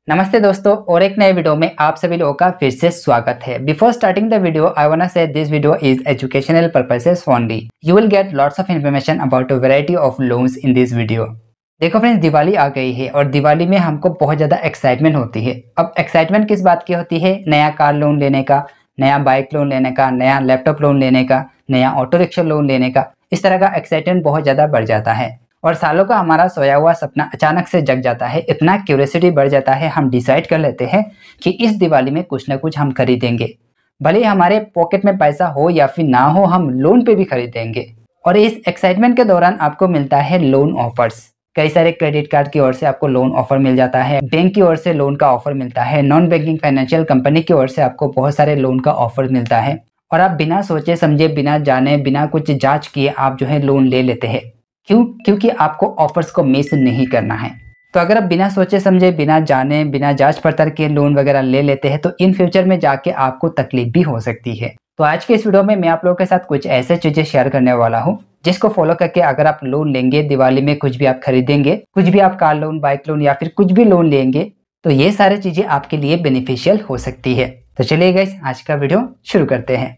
नमस्ते दोस्तों और एक नए वीडियो में आप सभी लोगों का फिर से स्वागत है। Before starting the video I want to say this video is educational purposes only. You will get lots of information about a variety of loans in this video. देखो फ्रेंड्स, दिवाली आ गई है और दिवाली में हमको बहुत ज़्यादा एक्साइटमेंट होती है। अब एक्साइटमेंट किस बात की होती है? नया कार लोन लेने का, नया बाइक लोन लेने का, नया लैपटॉप लोन लेने का, नया ऑटो रिक्शा लोन लेने का। इस तरह का एक्साइटमेंट बहुत ज़्यादा बढ़ जाता है और सालों का हमारा सोया हुआ सपना अचानक से जग जाता है। इतना क्यूरियोसिटी बढ़ जाता है, हम डिसाइड कर लेते हैं कि इस दिवाली में कुछ ना कुछ हम खरीदेंगे। भले ही हमारे पॉकेट में पैसा हो या फिर ना हो, हम लोन पे भी खरीदेंगे। और इस एक्साइटमेंट के दौरान आपको मिलता है लोन ऑफर्स। कई सारे क्रेडिट कार्ड की ओर से आपको लोन ऑफर मिल जाता है, बैंक की ओर से लोन का ऑफर मिलता है, नॉन बैंकिंग फाइनेंशियल कंपनी की ओर से आपको बहुत सारे लोन का ऑफर मिलता है और आप बिना सोचे समझे, बिना जाने, बिना कुछ जांच किए आप जो है लोन ले लेते हैं। क्यों? क्योंकि आपको ऑफर्स को मिस नहीं करना है। तो अगर आप बिना सोचे समझे, बिना जाने, बिना जांच पड़ताल के लोन वगैरह ले लेते हैं तो इन फ्यूचर में जाके आपको तकलीफ भी हो सकती है। तो आज के इस वीडियो में मैं आप लोगों के साथ कुछ ऐसे चीजें शेयर करने वाला हूँ जिसको फॉलो करके अगर आप लोन लेंगे, दिवाली में कुछ भी आप खरीदेंगे, कुछ भी आप कार लोन, बाइक लोन या फिर कुछ भी लोन लेंगे, तो ये सारी चीजें आपके लिए बेनिफिशियल हो सकती है। तो चलिए गाइस, आज का वीडियो शुरू करते हैं।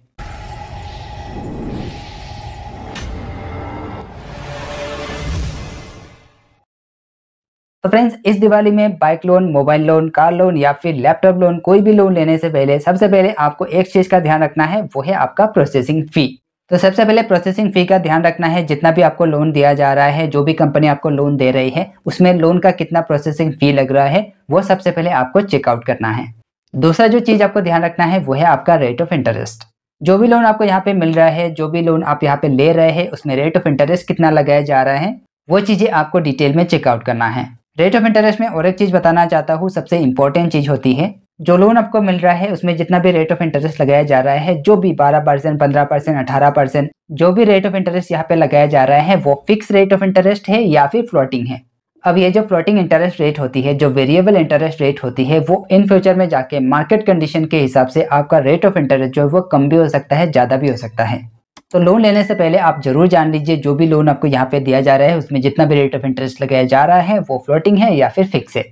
तो फ्रेंड्स, इस दिवाली में bike loan, mobile loan, car loan या फिर लैपटॉप लोन, कोई भी लोन लेने से पहले सबसे पहले आपको एक चीज का ध्यान रखना है, वो है आपका प्रोसेसिंग फी। तो सबसे पहले प्रोसेसिंग फी का ध्यान रखना है। जितना भी आपको लोन दिया जा रहा है, जो भी कंपनी आपको लोन दे रही है, उसमें लोन का कितना प्रोसेसिंग फी लग रहा है, वो सबसे पहले आपको चेकआउट करना है। दूसरा जो चीज आपको ध्यान रखना है वो है आपका रेट ऑफ इंटरेस्ट। जो भी लोन आपको यहाँ पे मिल रहा है, जो भी लोन आप यहाँ पे ले रहे हैं, उसमें रेट ऑफ इंटरेस्ट कितना लगाया जा रहा है, वो चीजें आपको डिटेल में चेकआउट करना है। रेट ऑफ इंटरेस्ट में और एक चीज बताना चाहता हूँ, सबसे इंपॉर्टेंट चीज होती है, जो लोन आपको मिल रहा है उसमें जितना भी रेट ऑफ इंटरेस्ट लगाया जा रहा है, जो भी 12%, 15%, 18%, जो भी रेट ऑफ इंटरेस्ट यहाँ पे लगाया जा रहा है, वो फिक्स रेट ऑफ इंटरेस्ट है या फिर फ्लोटिंग है। अब ये जो फ्लोटिंग इंटरेस्ट रेट होती है, जो वेरिएबल इंटरेस्ट रेट होती है, वो इन फ्यूचर में जाके मार्केट कंडीशन के हिसाब से आपका रेट ऑफ इंटरेस्ट जो है वो कम भी हो सकता है, ज्यादा भी हो सकता है। तो लोन लेने से पहले आप जरूर जान लीजिए, जो भी लोन आपको यहाँ पे दिया जा रहा है उसमें जितना भी रेट ऑफ इंटरेस्ट लगाया जा रहा है वो फ्लोटिंग है या फिर फिक्स है।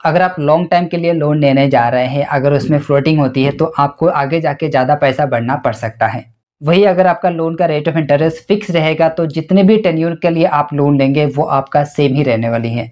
अगर आप लॉन्ग टाइम के लिए लोन लेने जा रहे हैं, अगर उसमें फ्लोटिंग होती है तो आपको आगे जाके ज़्यादा पैसा बढ़ना पड़ सकता है। वही अगर आपका लोन का रेट ऑफ इंटरेस्ट फिक्स रहेगा तो जितने भी टेन्योर के लिए आप लोन लेंगे वो आपका सेम ही रहने वाली है।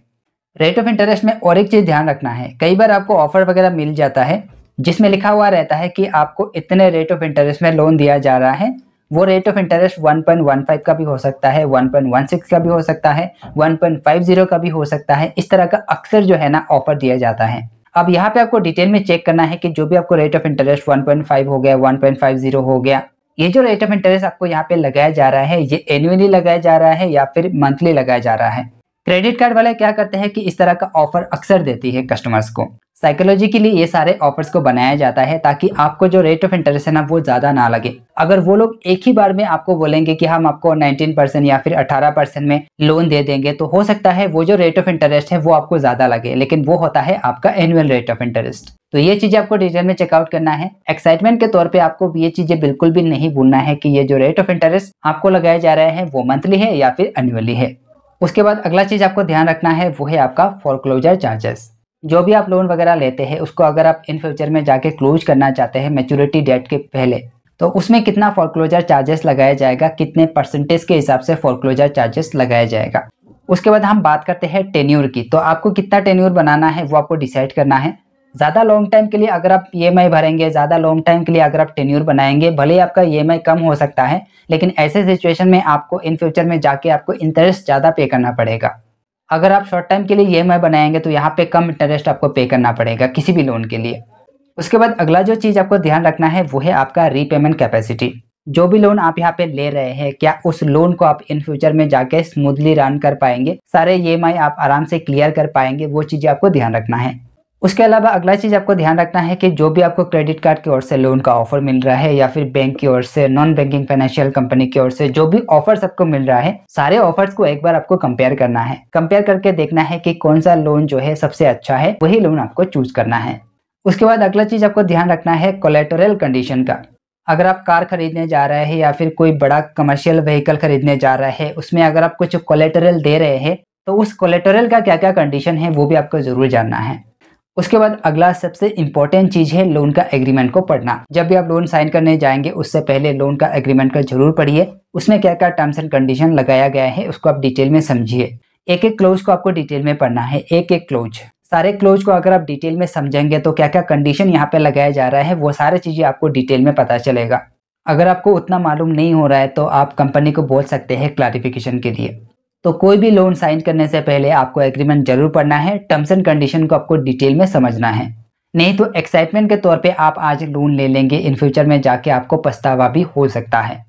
रेट ऑफ इंटरेस्ट में और एक चीज़ ध्यान रखना है, कई बार आपको ऑफर वगैरह मिल जाता है जिसमें लिखा हुआ रहता है कि आपको इतने रेट ऑफ इंटरेस्ट में लोन दिया जा रहा है। वो रेट ऑफ इंटरेस्ट 1.15 का भी हो सकता है, 1.16 का भी हो सकता है, 1.50 का भी हो सकता है। इस तरह का अक्सर जो है ना ऑफर दिया जाता है। अब यहाँ पे आपको डिटेल में चेक करना है कि जो भी आपको रेट ऑफ इंटरेस्ट 1.5 हो गया, 1.50 हो गया, ये जो रेट ऑफ इंटरेस्ट आपको यहाँ पे लगाया जा रहा है, ये एनुअली लगाया जा रहा है या फिर मंथली लगाया जा रहा है। क्रेडिट कार्ड वाले क्या करते हैं कि इस तरह का ऑफर अक्सर देती है कस्टमर्स को। साइकोलॉजी के लिए ये सारे ऑफर्स को बनाया जाता है ताकि आपको जो रेट ऑफ इंटरेस्ट है ना वो ज्यादा ना लगे। अगर वो लोग एक ही बार में आपको बोलेंगे कि हम आपको 19% या फिर 18% में लोन दे देंगे, तो हो सकता है वो जो रेट ऑफ इंटरेस्ट है वो आपको ज्यादा लगे, लेकिन वो होता है आपका एनुअल रेट ऑफ इंटरेस्ट। तो ये चीजें आपको डिटेल में चेकआउट करना है। एक्साइटमेंट के तौर पे आपको ये चीजें बिल्कुल भी नहीं भूलना है कि ये जो रेट ऑफ इंटरेस्ट आपको लगाया जा रहा है वो मंथली है या फिर एनुअली है। उसके बाद अगला चीज आपको ध्यान रखना है वो है आपका फोरक्लोजर चार्जेस। जो भी आप लोन वगैरह लेते हैं उसको अगर आप इन फ्यूचर में जाके क्लोज करना चाहते हैं मैच्योरिटी डेट के पहले, तो उसमें कितना फोरक्लोजर चार्जेस लगाया जाएगा, कितने परसेंटेज के हिसाब से फोरक्लोजर चार्जेस लगाया जाएगा। उसके बाद हम बात करते हैं टेन्योर की। तो आपको कितना टेन्योर बनाना है वो आपको डिसाइड करना है। ज़्यादा लॉन्ग टाइम के लिए अगर आप ईएमआई भरेंगे, ज़्यादा लॉन्ग टाइम के लिए अगर आप टेन्योर बनाएंगे, भले ही आपका ईएमआई कम हो सकता है, लेकिन ऐसे सिचुएशन में आपको इन फ्यूचर में जाके आपको इंटरेस्ट ज़्यादा पे करना पड़ेगा। अगर आप शॉर्ट टाइम के लिए ईएमआई बनाएंगे तो यहाँ पे कम इंटरेस्ट आपको पे करना पड़ेगा किसी भी लोन के लिए। उसके बाद अगला जो चीज़ आपको ध्यान रखना है वो है आपका रीपेमेंट कैपेसिटी। जो भी लोन आप यहाँ पे ले रहे हैं, क्या उस लोन को आप इन फ्यूचर में जाके स्मूथली रन कर पाएंगे, सारे ईएमआई आप आराम से क्लियर कर पाएंगे, वो चीज़ें आपको ध्यान रखना है। उसके अलावा अगला चीज आपको ध्यान रखना है कि जो भी आपको क्रेडिट कार्ड की ओर से लोन का ऑफर मिल रहा है या फिर बैंक की ओर से, नॉन बैंकिंग फाइनेंशियल कंपनी की ओर से जो भी ऑफर्स आपको मिल रहा है, सारे ऑफर्स को एक बार आपको कंपेयर करना है। कंपेयर करके देखना है कि कौन सा लोन जो है सबसे अच्छा है, वही लोन आपको चूज करना है। उसके बाद अगला चीज आपको ध्यान रखना है कोलेटरल कंडीशन का। अगर आप कार खरीदने जा रहे हैं या फिर कोई बड़ा कमर्शियल व्हीकल खरीदने जा रहे हैं, उसमें अगर आप कुछ कोलेटरल दे रहे हैं तो उस कोलेटरल का क्या क्या कंडीशन है वो भी आपको जरूर जानना है। उसके बाद अगला सबसे इम्पोर्टेंट चीज है लोन का एग्रीमेंट को पढ़ना। जब भी आप लोन साइन करने जाएंगे उससे पहले लोन का एग्रीमेंट का जरूर पढ़िए। उसमें क्या क्या टर्म्स एंड कंडीशन लगाया गया है उसको आप डिटेल में समझिए। एक एक क्लोज को आपको डिटेल में पढ़ना है, एक एक क्लोज। सारे क्लोज को अगर आप डिटेल में समझेंगे तो क्या क्या कंडीशन यहाँ पे लगाया जा रहा है वो सारी चीजें आपको डिटेल में पता चलेगा। अगर आपको उतना मालूम नहीं हो रहा है तो आप कंपनी को बोल सकते हैं क्लैरिफिकेशन के लिए। तो कोई भी लोन साइन करने से पहले आपको एग्रीमेंट जरूर पढ़ना है, टर्म्स एंड कंडीशन को आपको डिटेल में समझना है। नहीं तो एक्साइटमेंट के तौर पे आप आज लोन ले लेंगे, इन फ्यूचर में जाके आपको पछतावा भी हो सकता है।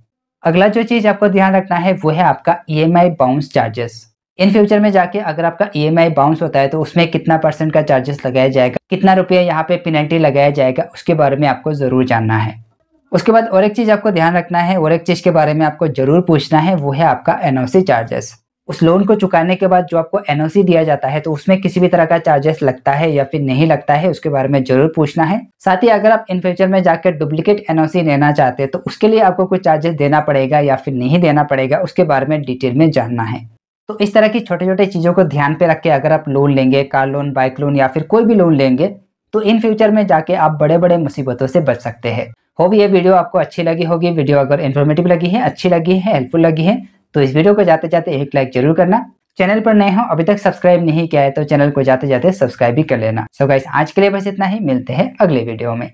अगला जो चीज आपको ध्यान रखना है वो है आपका EMI bounce charges. In future में जाके अगर आपका ईएमआई बाउंस होता है तो उसमें कितना % का चार्जेस लगाया जाएगा, कितना रुपया यहाँ पे पेनल्टी लगाया जाएगा, उसके बारे में आपको जरूर जानना है। उसके बाद और एक चीज आपको ध्यान रखना है और एक चीज के बारे में आपको जरूर पूछना है वो है आपका एनओसी चार्जेस। उस लोन को चुकाने के बाद जो आपको एनओसी दिया जाता है तो उसमें किसी भी तरह का चार्जेस लगता है या फिर नहीं लगता है, उसके बारे में जरूर पूछना है। साथ ही अगर आप इन फ्यूचर में जाकर डुप्लीकेट एनओसी लेना चाहते हैं तो उसके लिए आपको कुछ चार्जेस देना पड़ेगा या फिर नहीं देना पड़ेगा, उसके बारे में डिटेल में जानना है। तो इस तरह की छोटे छोटे चीजों को ध्यान पे रख के अगर आप लोन लेंगे, कार लोन, बाइक लोन या फिर कोई भी लोन लेंगे तो इन फ्यूचर में जाके आप बड़े बड़े मुसीबतों से बच सकते हैं। होप ये वीडियो आपको अच्छी लगी होगी। वीडियो अगर इन्फॉर्मेटिव लगी है, अच्छी लगी है, हेल्पफुल लगी है तो इस वीडियो को जाते जाते एक लाइक जरूर करना। चैनल पर नए हो, अभी तक सब्सक्राइब नहीं किया है तो चैनल को जाते जाते सब्सक्राइब भी कर लेना। सो गाइस आज के लिए बस इतना ही, मिलते हैं अगले वीडियो में।